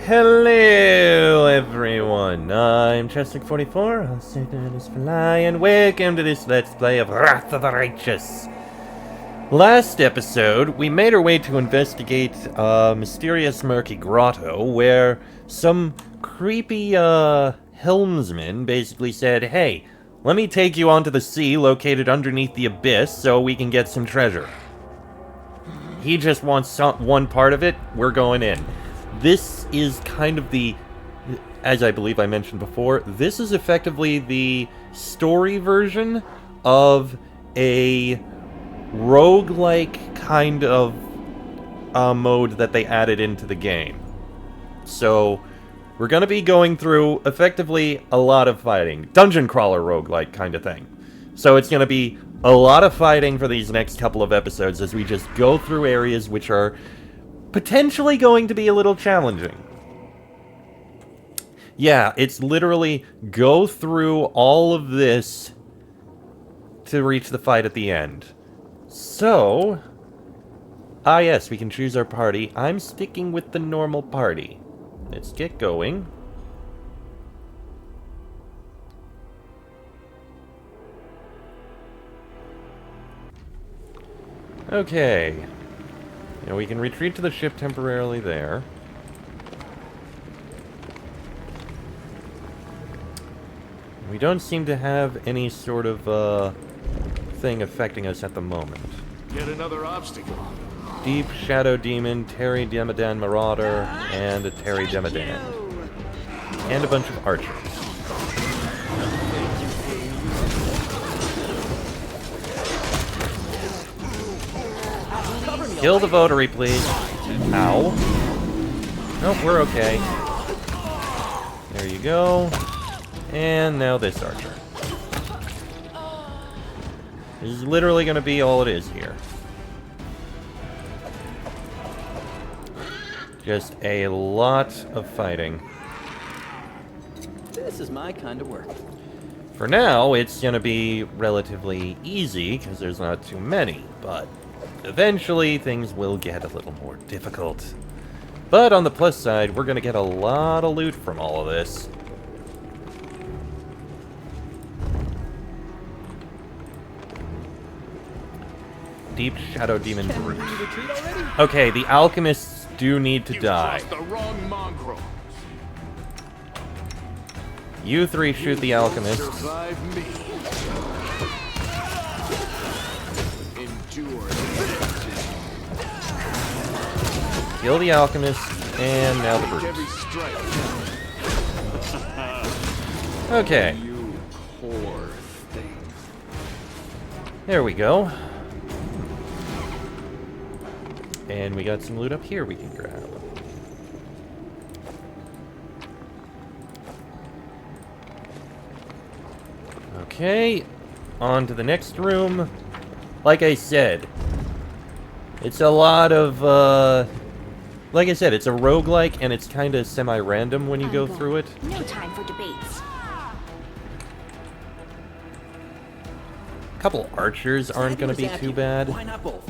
Hello everyone, I'm Chestic44, also known as Fly, and welcome to this Let's Play of Wrath of the Righteous. Last episode, we made our way to investigate a mysterious murky grotto where some creepy helmsman basically said, hey, let me take you onto the sea located underneath the abyss so we can get some treasure. He just wants one part of it, we're going in. This is kind of the, as I believe I mentioned before, this is effectively the story version of a roguelike kind of mode that they added into the game. So, we're going to be going through, effectively, a lot of fighting. Dungeon crawler roguelike kind of thing. So it's going to be a lot of fighting for these next couple of episodes as we just go through areas which are potentially going to be a little challenging. Yeah, it's literally go through all of this to reach the fight at the end. So, yes, we can choose our party. I'm sticking with the normal party. Let's get going. Okay. Now we can retreat to the ship temporarily there. We don't seem to have any sort of thing affecting us at the moment. Yet another obstacle. Deep Shadow Demon, Terry Demadan Marauder, and a Terry Demadan. And a bunch of archers. Kill the votary, please. Ow. Nope, we're okay. There you go. And now this archer. This is literally going to be all it is here. Just a lot of fighting. This is my kind of work. For now, it's going to be relatively easy because there's not too many, but eventually things will get a little more difficult. But on the plus side, we're going to get a lot of loot from all of this. Deep Shadow Demon Brute. Okay, the alchemists do need to die. The wrong mongrel. You three shoot the alchemists. Survive me. Endure. Kill the alchemist, and now the brute. Every strike. Okay. You poor thing. There we go. And we got some loot up here we can grab. Okay, on to the next room. Like I said, it's a lot of, like I said, it's a roguelike and it's kind of semi-random when you go through it. No time for debates. A couple archers aren't going to be too bad. Why not both?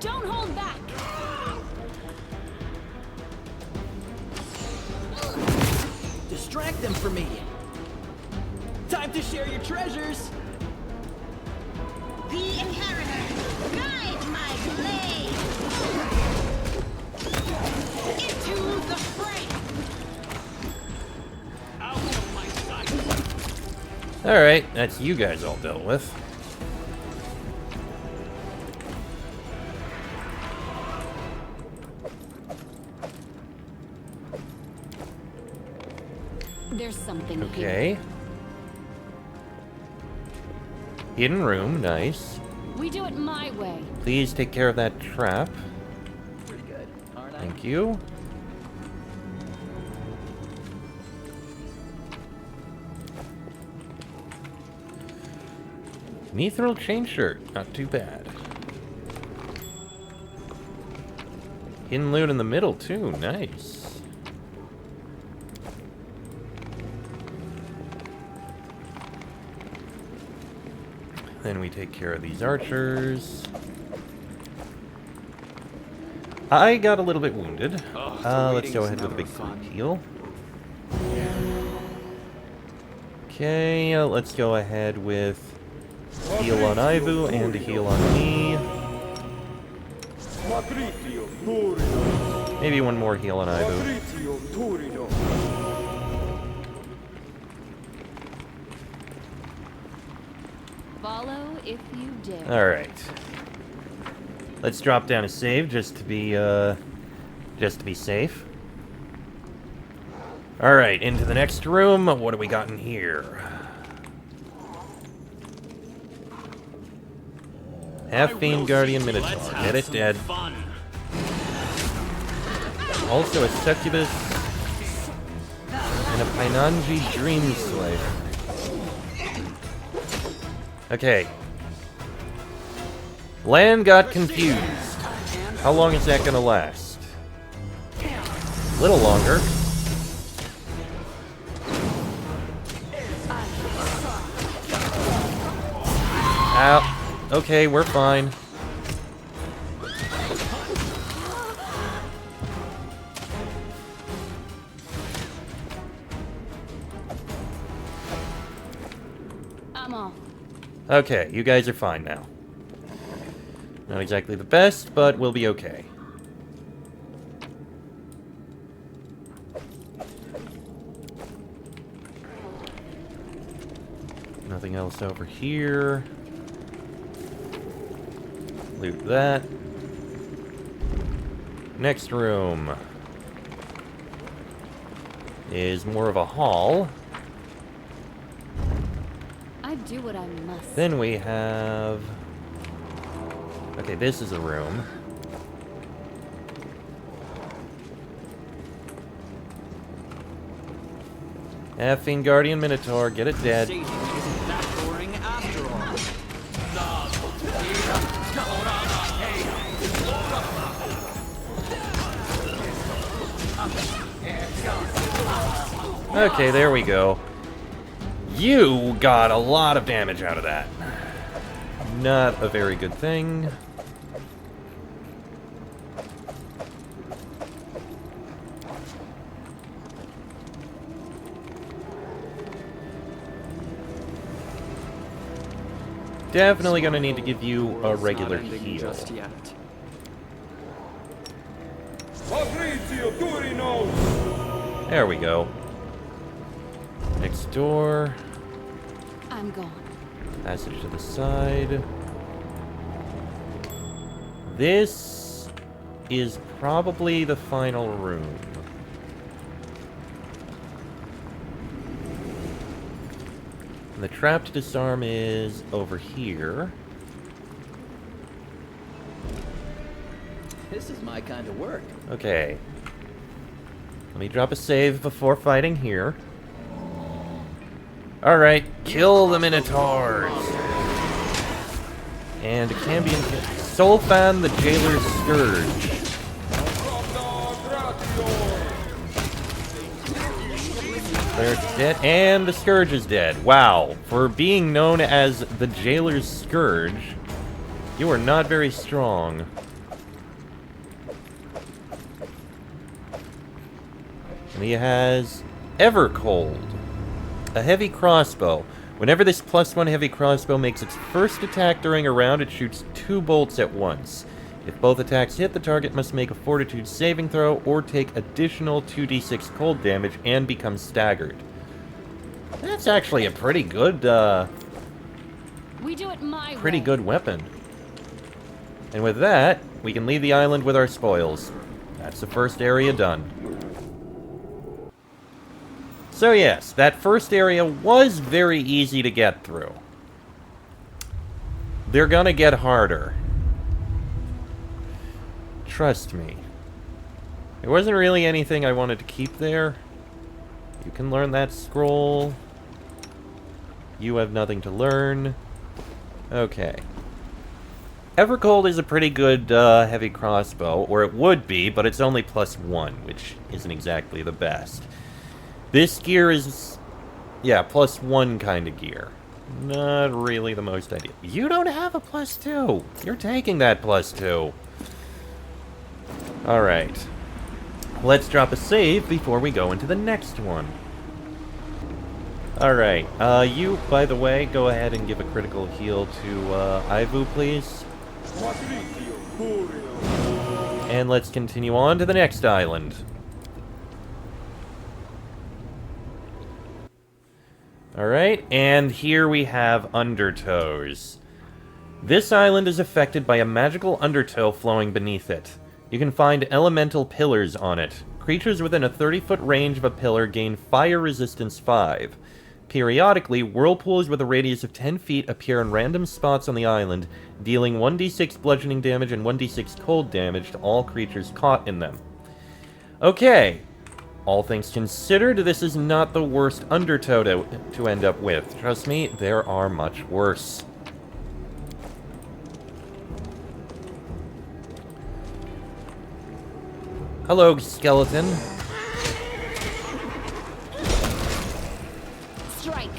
Don't hold back. Distract them for me. Time to share your treasures. The inheritor, guide my blade. Into the fray. Out of my sight. Alright, that's you guys all dealt with. There's something here. Okay. Hidden room, nice. We do it my way. Please take care of that trap. Pretty good, aren't I? Thank you. Mithril chain shirt, not too bad. Hidden loot in the middle too, nice. Then we take care of these archers. I got a little bit wounded. the Let's go ahead waiting's with a big never fun. group heal. Okay, let's go ahead with heal on Ivu and a heal on me. Maybe one more heal on Ivu. Follow if you dare. Alright. Let's drop down a save just to be safe. Alright, into the next room. What do we got in here? Half Fiend Guardian Minotaur. Get it dead. Also a Succubus and a Painanji Dream Slayer. Okay. Land got confused. How long is that gonna last? A little longer. Ow. Okay, we're fine. I'm off. Okay, you guys are fine now. Not exactly the best, but we'll be okay. Nothing else over here. Loot that. Next room is more of a hall. I do what I must. Then we have... Okay, this is a room. Effing Guardian Minotaur, get it dead. Shading isn't that boring after all. Okay, there we go. You got a lot of damage out of that. Not a very good thing. Definitely gonna need to give you a World's regular not ending heal. just yet. There we go. Next door. I'm gone. Passage to the side. This is probably the final room. And the trap to disarm is over here. This is my kind of work. Okay. Let me drop a save before fighting here. Alright, kill the Minotaurs! And a Cambion... Solfan the Jailer's Scourge. They're dead, and the Scourge is dead. Wow, for being known as the Jailer's Scourge, you are not very strong. And he has Evercold, a heavy crossbow. Whenever this +1 heavy crossbow makes its first attack during a round, it shoots 2 bolts at once. If both attacks hit, the target must make a Fortitude saving throw or take additional 2d6 cold damage and become staggered. That's actually a pretty good, We do it my pretty way. good weapon. And with that, we can leave the island with our spoils. That's the first area done. So yes, that first area was very easy to get through. They're gonna get harder. Trust me. There wasn't really anything I wanted to keep there. You can learn that scroll. You have nothing to learn. Okay. Evercold is a pretty good heavy crossbow, or it would be, but it's only +1, which isn't exactly the best. This gear is, yeah, +1 kind of gear. Not really the most ideal. You don't have a +2. You're taking that +2. Alright. Let's drop a save before we go into the next one. Alright, you, by the way, go ahead and give a critical heal to, Ivu, please. And let's continue on to the next island. Alright, and here we have Undertows. This island is affected by a magical undertow flowing beneath it. You can find elemental pillars on it. Creatures within a 30-foot range of a pillar gain fire resistance 5. Periodically, whirlpools with a radius of 10 feet appear in random spots on the island, dealing 1d6 bludgeoning damage and 1d6 cold damage to all creatures caught in them. Okay. All things considered, this is not the worst undertow to end up with. Trust me, there are much worse. Hello, skeleton. Strike.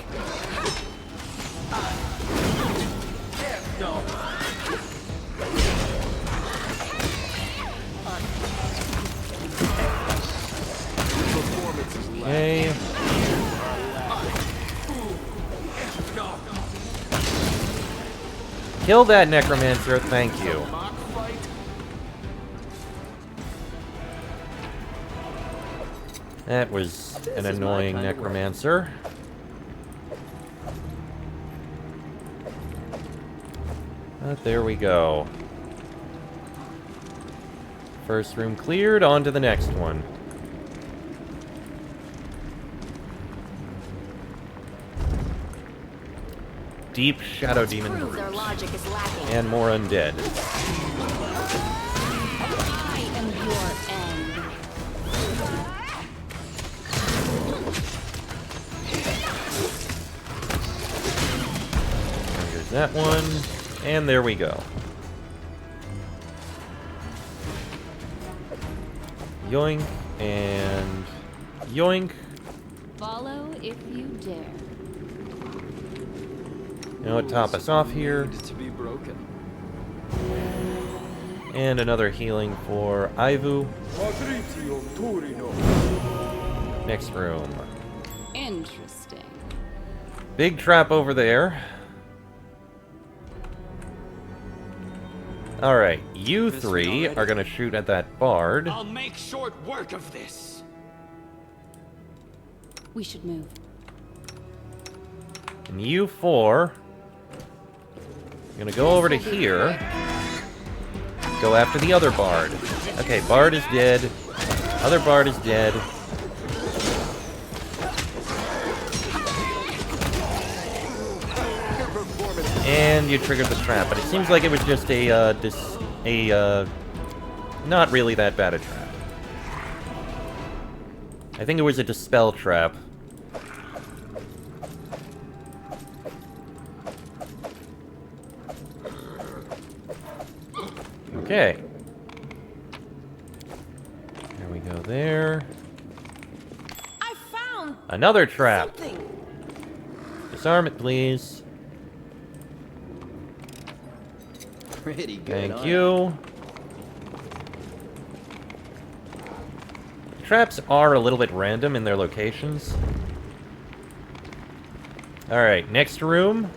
Okay. Kill that necromancer, thank you. Mock fight. That was an annoying necromancer. But there we go. First room cleared, on to the next one. Deep Shadow Demon Prove their Brute. logic is lacking. And more undead. I am your end. Here's that one. And there we go. Yoink. And yoink. Follow if you dare. You know what, top us off here. To be broken. And another healing for Ivu. Next room. Interesting. Big trap over there. Alright, you three are gonna shoot at that bard. I'll make short work of this. We should move. And you four are gonna go over to here. Go after the other bard. Okay, bard is dead. Other bard is dead. And you triggered the trap, but it seems like it was just not really that bad a trap. I think it was a dispel trap. Okay. There we go there. I found Another trap. something. Disarm it, please. Pretty good. Thank you. Traps are a little bit random in their locations. Alright, next room.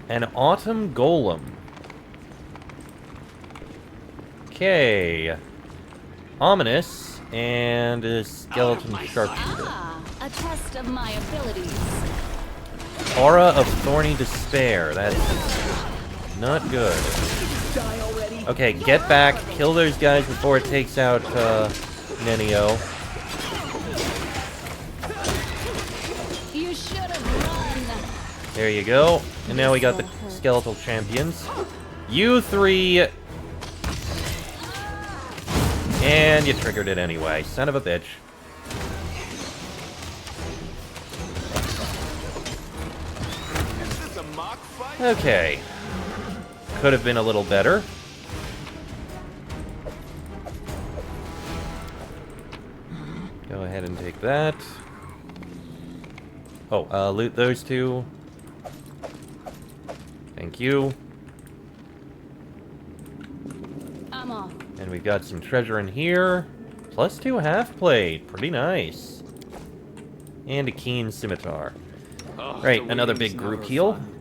An autumn golem. Okay. Ominous and a skeleton sharpshooter. Ah, a test of my abilities. Aura of thorny despair. That's not good. Die already. Okay, get back, kill those guys before it takes out Nenio. You should have run. There you go. And now we got the skeletal champions. You three. And you triggered it anyway. Son of a bitch. Is this a mock fight? Okay. Could have been a little better. Go ahead and take that. Oh, loot those two. Thank you. I'm off. And we've got some treasure in here. +2 half plate. Pretty nice. And a keen scimitar. Oh, Right, the another waiting's big group never heal. fun.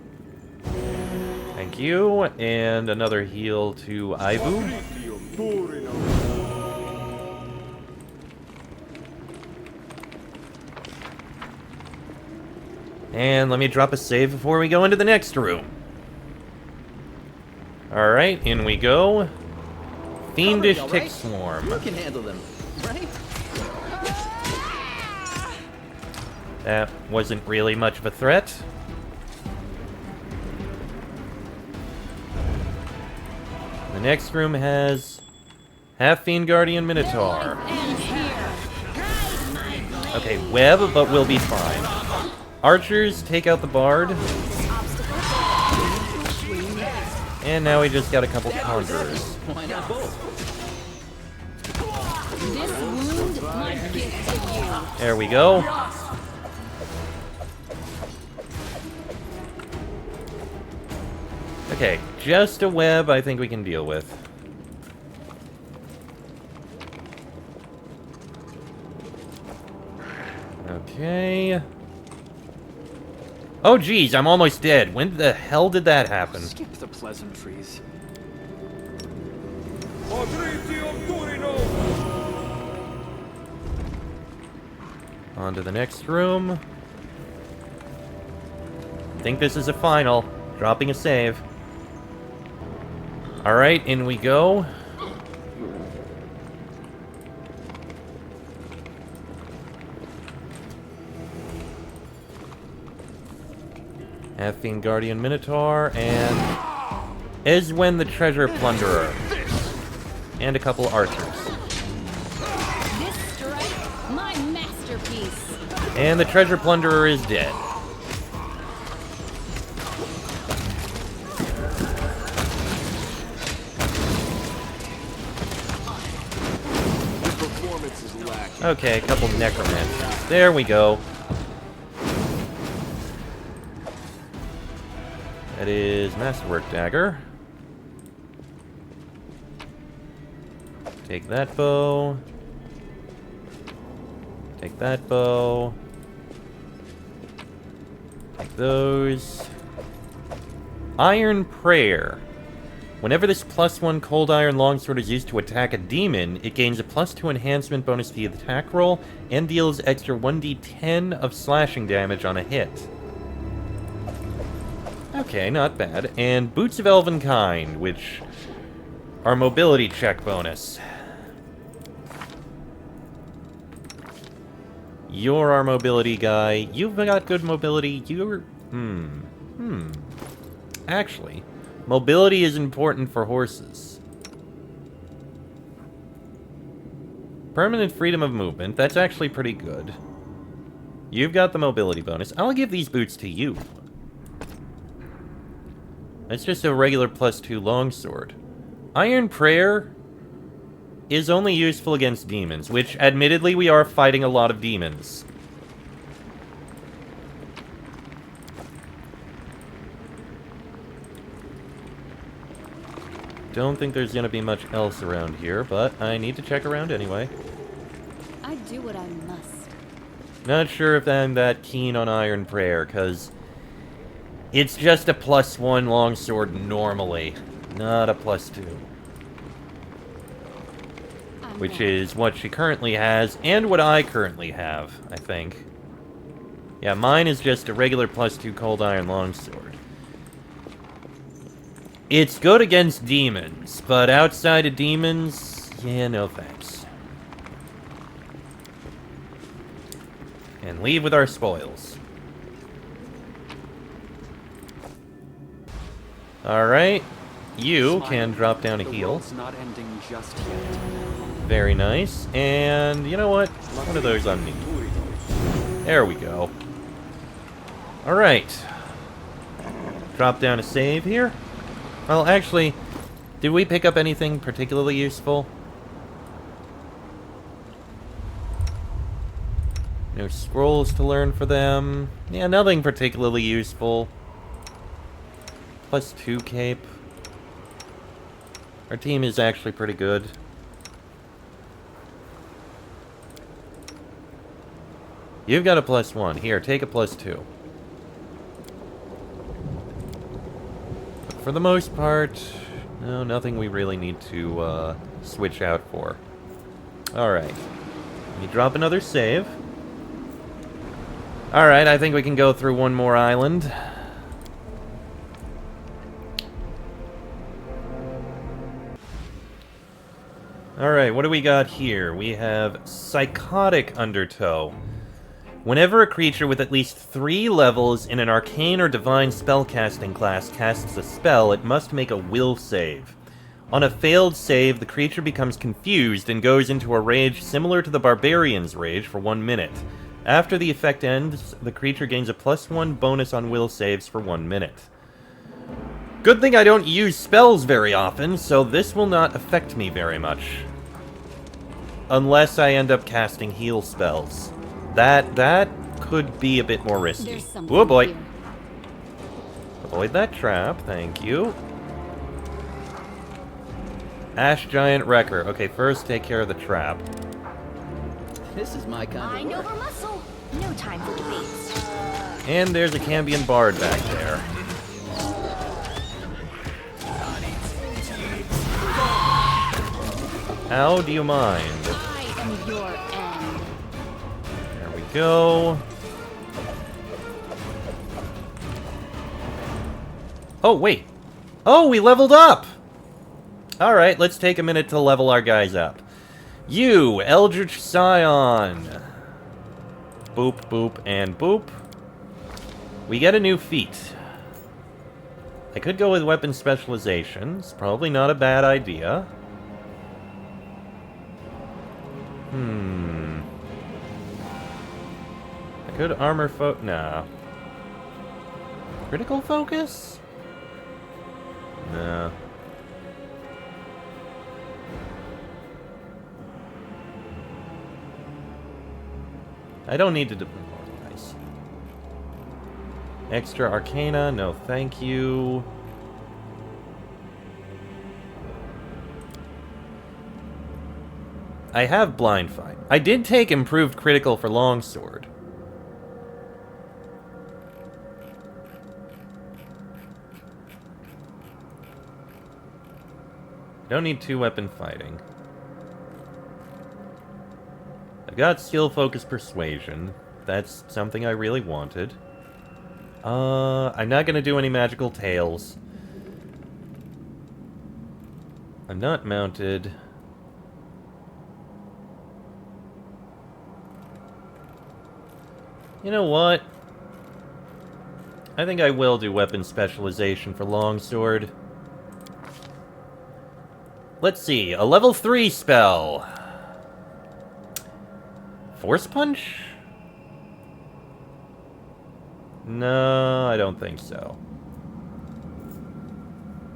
Thank you. And another heal to Ivu. And let me drop a save before we go into the next room. Alright, in we go. Fiendish All Tick right? Swarm. You can handle them, right? That wasn't really much of a threat. The next room has Half Fiend Guardian Minotaur. Ends here. Okay, web, but we'll be fine. Archers take out the bard. And now we just got a couple conjurers. Why not both? This wound, my gift to you. There we go. Okay, just a web I think we can deal with. Okay. Oh geez, I'm almost dead. When the hell did that happen? Skip the pleasantries. On to the next room. Think this is a final. Dropping a save. Alright, in we go. Half-Fiend Guardian Minotaur, and Eswen the Treasure Plunderer. And a couple archers. This strike, my masterpiece. And the Treasure Plunderer is dead. Your performance is lacking. Okay, a couple necromancers. There we go. That is Masterwork Dagger. Take that bow. Take that bow. Take those. Iron Prayer. Whenever this +1 Cold Iron Longsword is used to attack a demon, it gains a +2 enhancement bonus to the attack roll and deals extra 1d10 of slashing damage on a hit. Okay, not bad. And Boots of Elvenkind, which are mobility check bonus. You're our mobility guy. You've got good mobility. You're... Actually, mobility is important for horses. Permanent freedom of movement. That's actually pretty good. You've got the mobility bonus. I'll give these boots to you. It's just a regular +2 longsword. Iron Prayer is only useful against demons, which, admittedly, we are fighting a lot of demons. Don't think there's gonna be much else around here, but I need to check around anyway. I do what I must. Not sure if I'm that keen on Iron Prayer, because it's just a +1 longsword normally, not a +2. Which is what she currently has, and what I currently have, I think. Yeah, mine is just a regular +2 Cold Iron Longsword. It's good against demons, but outside of demons, yeah, no thanks. And leave with our spoils. Alright, you can drop down a The heal. world's not ending just yet. Very nice. And you know what? One of those on me. There we go. Alright. Drop down a save here. Well, actually, did we pick up anything particularly useful? No scrolls to learn for them. Yeah, nothing particularly useful. +2 cape. Our team is actually pretty good. You've got a +1. Here, take a +2. But for the most part, no, nothing we really need to switch out for. Alright. Let me drop another save. Alright, I think we can go through one more island. Alright, what do we got here? We have Psychotic Undertow. Whenever a creature with at least 3 levels in an arcane or divine spellcasting class casts a spell, it must make a will save. On a failed save, the creature becomes confused and goes into a rage similar to the Barbarian's Rage for 1 minute. After the effect ends, the creature gains a +1 bonus on will saves for 1 minute. Good thing I don't use spells very often, so this will not affect me very much. Unless I end up casting heal spells. That could be a bit more risky. Oh boy. Here. Avoid that trap, thank you. Ash Giant Wrecker. Okay, first take care of the trap. This is my kind Mind of work. over muscle. No time for debates. And there's a Cambion Bard back there. How do you mind? I am your end. There we go. Oh, wait. Oh, we leveled up! Alright, let's take a minute to level our guys up. You, Eldritch Scion. Boop, boop, and boop. We get a new feat. I could go with weapon specializations. Probably not a bad idea. I could armor nah. Critical focus? Nah. I don't need to demoralize. Extra Arcana, no thank you. I have Blind Fight. I did take Improved Critical for Longsword. Don't need 2-weapon fighting. I've got Skill Focus Persuasion. That's something I really wanted. I'm not gonna do any magical tails. I'm not mounted. You know what? I think I will do weapon specialization for Longsword. Let's see, a level 3 spell. Force Punch? No, I don't think so.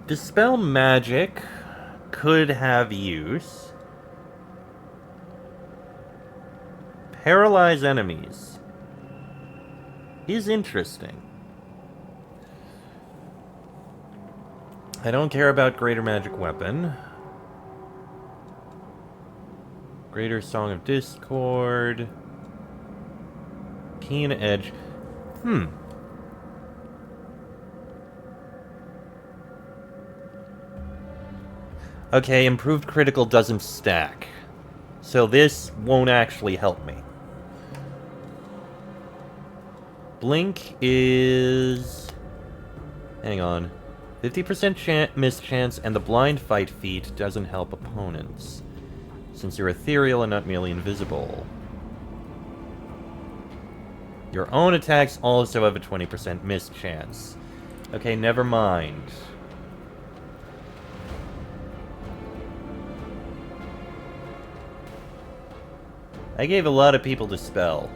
Dispel Magic could have use. Paralyze enemies is interesting. I don't care about Greater Magic Weapon. Greater Song of Discord. Keen Edge. Okay, Improved Critical doesn't stack. So this won't actually help me. Blink is... hang on. 50% miss chance, and the Blind Fight feat doesn't help opponents, since you're ethereal and not merely invisible. Your own attacks also have a 20% miss chance. Okay, never mind. I gave a lot of people Dispel.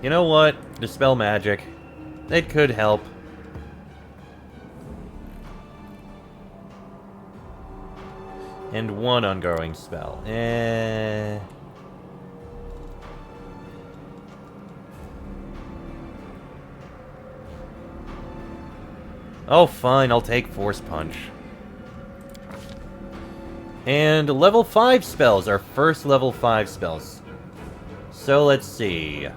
You know what? Dispel Magic. It could help. And 1 ongoing spell. Oh, fine, I'll take Force Punch. And level 5 spells, our first level 5 spells. So let's see.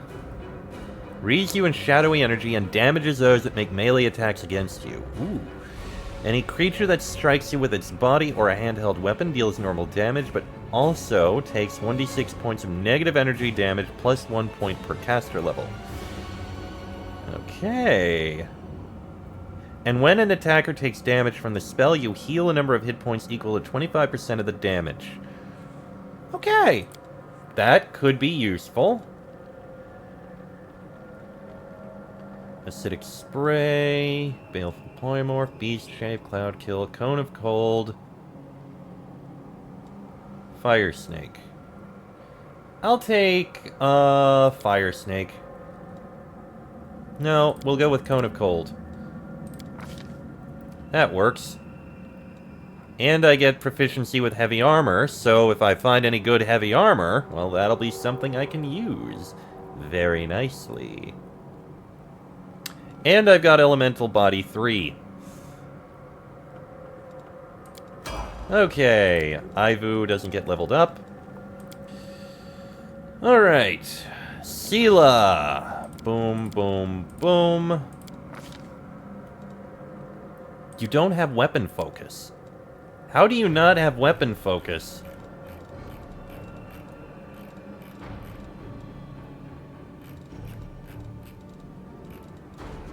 Reads you in shadowy energy and damages those that make melee attacks against you. Ooh. Any creature that strikes you with its body or a handheld weapon deals normal damage, but also takes 1d6 points of negative energy damage plus 1 point per caster level. Okay. And when an attacker takes damage from the spell, you heal a number of hit points equal to 25% of the damage. Okay. That could be useful. Acidic Spray, Baleful Polymorph, Beast Shape, Cloud Kill, Cone of Cold, Fire Snake. I'll take, Fire Snake. No, we'll go with Cone of Cold. That works. And I get proficiency with heavy armor, so if I find any good heavy armor, well, that'll be something I can use very nicely. And I've got Elemental Body 3. Okay, Ivu doesn't get leveled up. Alright, Sela. Boom, boom, boom. You don't have weapon focus. How do you not have weapon focus?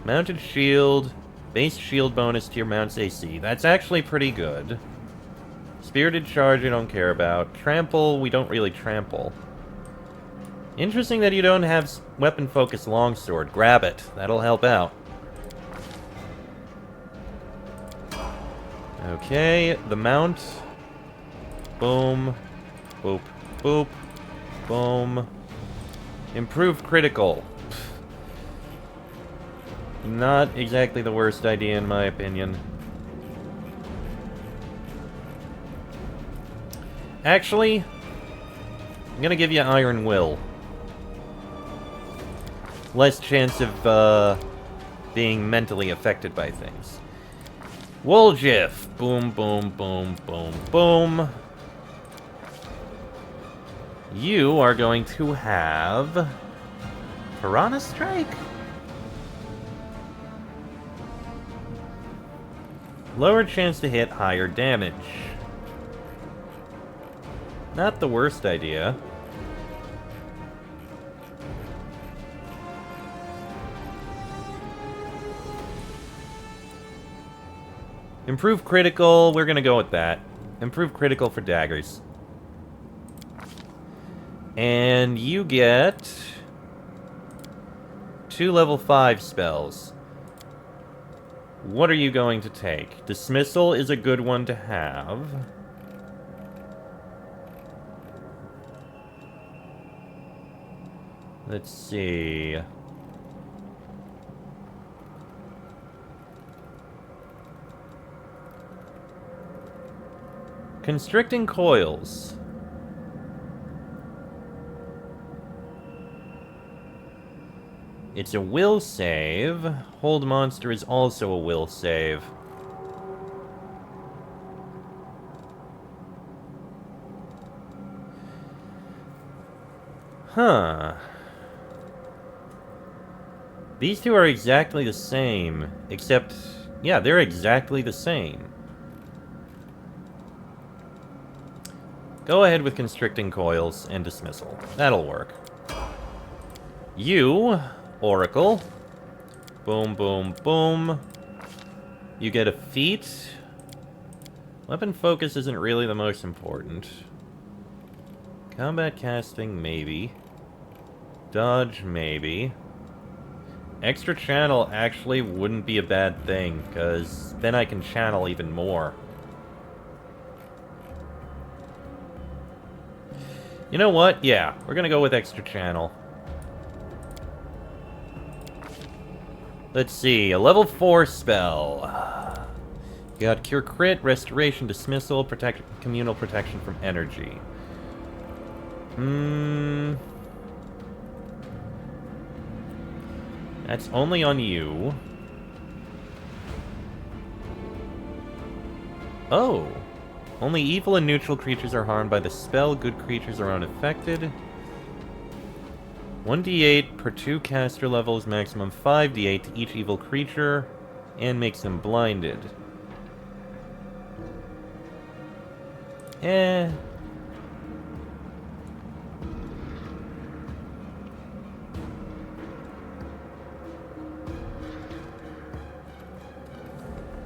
Mounted shield, base shield bonus to your mount's AC. That's actually pretty good. Spirited charge I don't care about. Trample, we don't really trample. Interesting that you don't have weapon focus longsword. Grab it. That'll help out. Okay, the mount. Boom. Boop. Boop. Boom. Improved critical. Not exactly the worst idea in my opinion. Actually, I'm gonna give you Iron Will. Less chance of, being mentally affected by things. Woljif. Boom, boom, boom, boom, boom. You are going to have... Piranha Strike? Lower chance to hit, higher damage. Not the worst idea. Improved critical, we're gonna go with that. Improved critical for daggers. And you get 2 level 5 spells. What are you going to take? Dismissal is a good one to have. Let's see. Constricting Coils. It's a will save. Hold monster is also a will save. Huh. These two are exactly the same, except, yeah, they're exactly the same. Go ahead with Constricting Coils and Dismissal. That'll work. You... Oracle. Boom, boom, boom. You get a feat. Weapon focus isn't really the most important. Combat casting, maybe. Dodge, maybe. Extra channel actually wouldn't be a bad thing, because then I can channel even more. You know what? Yeah, we're gonna go with extra channel. Let's see, a level 4 spell. got Cure Crit, Restoration, Dismissal, Communal Protection from Energy. That's only on you. Oh! Only evil and neutral creatures are harmed by the spell. Good creatures are unaffected. 1d8 per 2 caster levels, maximum 5d8 to each evil creature, and makes them blinded. Eh.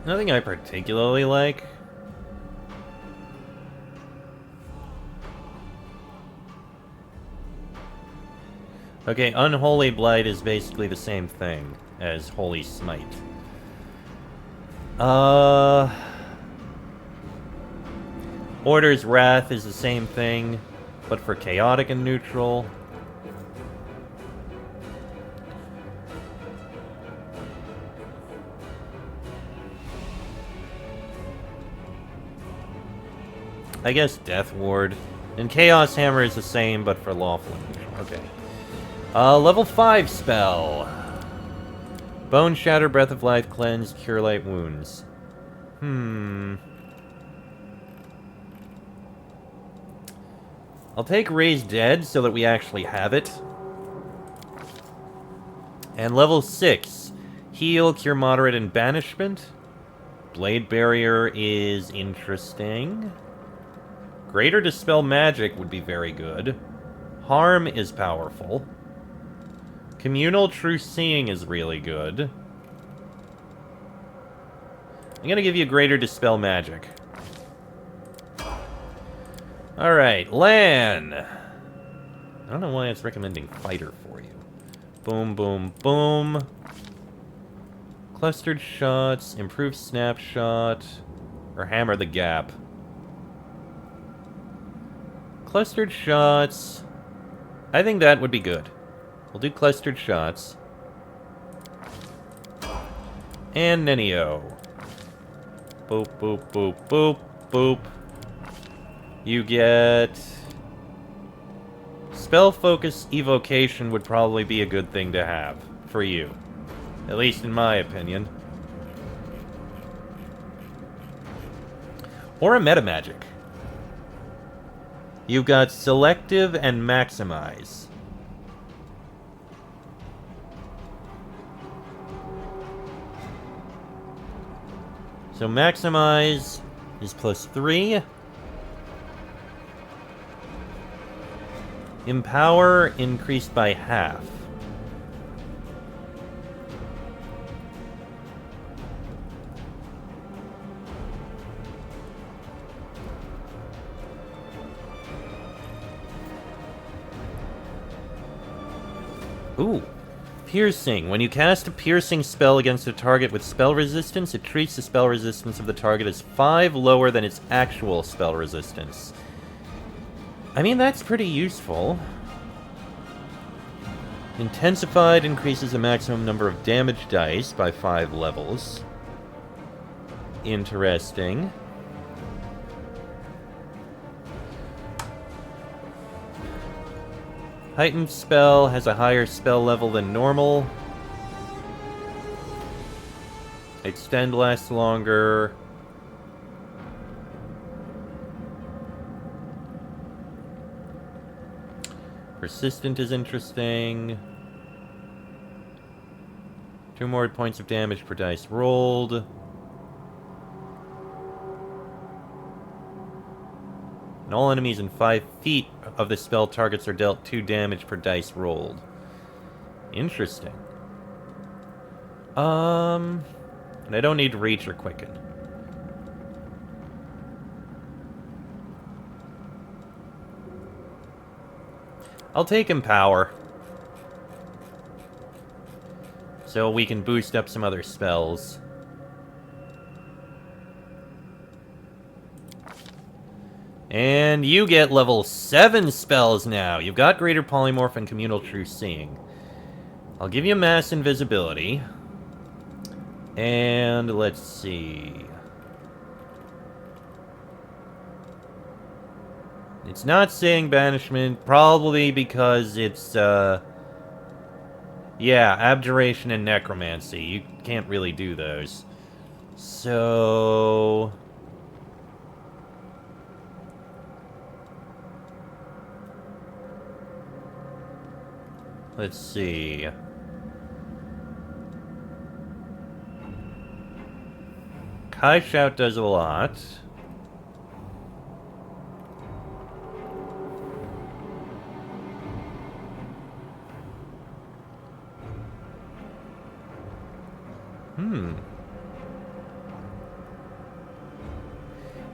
Nothing I particularly like. Okay, Unholy Blight is basically the same thing as Holy Smite. Order's Wrath is the same thing, but for chaotic and neutral. I guess Death Ward. And Chaos Hammer is the same, but for lawful and neutral. Okay. Level 5 spell. Bone Shatter, Breath of Life, Cleanse, Cure Light Wounds. I'll take Raise Dead so that we actually have it. And level 6. Heal, Cure Moderate, and Banishment. Blade Barrier is interesting. Greater Dispel Magic would be very good. Harm is powerful. Communal True Seeing is really good. I'm gonna give you Greater Dispel Magic. Alright, Lan! I don't know why it's recommending Fighter for you. Boom, boom, boom. Clustered Shots, Improved Snapshot, or Hammer the Gap. Clustered Shots. I think that would be good. We'll do Clustered Shots. And Nenio. Boop, boop, boop, boop, boop. You get... Spell Focus Evocation would probably be a good thing to have for you. At least in my opinion. Or a Meta Magic. You've got Selective and Maximize. So Maximize is +3. Empower increased by half. Ooh. Piercing. When you cast a piercing spell against a target with spell resistance, it treats the spell resistance of the target as 5 lower than its actual spell resistance. I mean, that's pretty useful. Intensified increases the maximum number of damage dice by 5 levels. Interesting. Heightened spell has a higher spell level than normal. Extend lasts longer. Persistent is interesting. 2 more points of damage per dice rolled. And all enemies in 5 feet of the spell targets are dealt 2 damage per dice rolled. Interesting. And I don't need Reach or Quicken. I'll take Empower. So we can boost up some other spells. And you get level 7 spells now. You've got Greater Polymorph and Communal True Seeing. I'll give you Mass Invisibility. And let's see. It's not saying banishment, probably because it's, yeah, abjuration and necromancy. You can't really do those. So... let's see. Kai Shout does a lot.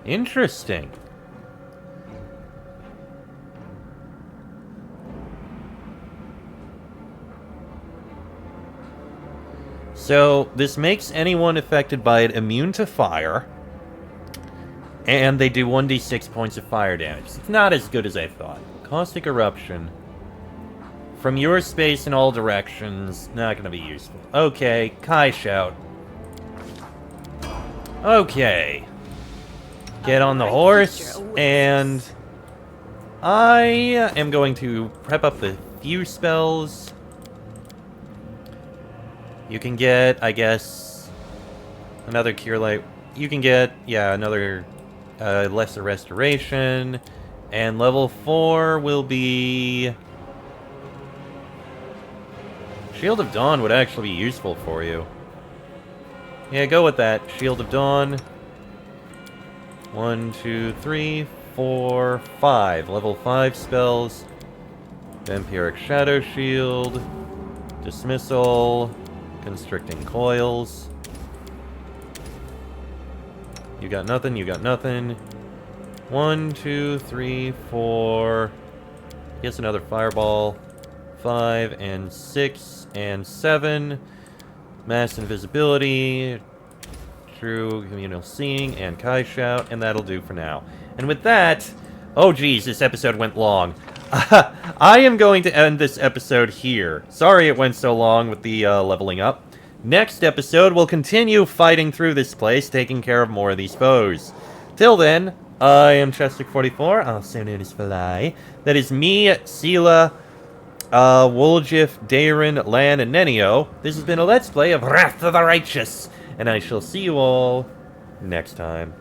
Interesting. So, this makes anyone affected by it immune to fire. And they do 1d6 points of fire damage. It's not as good as I thought. Caustic Eruption. From your space in all directions, not gonna be useful. Okay, Kai Shout. Okay. Get on the horse, and... I am going to prep up the few spells. You can get, I guess, another Cure Light. You can get, yeah, another Lesser Restoration. And level 4 will be... Shield of Dawn would actually be useful for you. Yeah, go with that. Shield of Dawn. 1, 2, 3, 4, 5. Level 5 spells. Vampiric Shadow Shield. Dismissal. Constricting Coils. You got nothing, you got nothing. 1, 2, 3, 4. Guess another Fireball. 5 and 6 and 7. Mass Invisibility. True Communal Seeing and Kai Shout, and that'll do for now. And with that, oh geez, this episode went long. I am going to end this episode here. Sorry it went so long with the leveling up. Next episode, we'll continue fighting through this place, taking care of more of these foes. Till then, I am Chestic44, also known as Falai. That is me, Sela, Woljif, Daron, Lan, and Nenio. This has been a Let's Play of Wrath of the Righteous, and I shall see you all next time.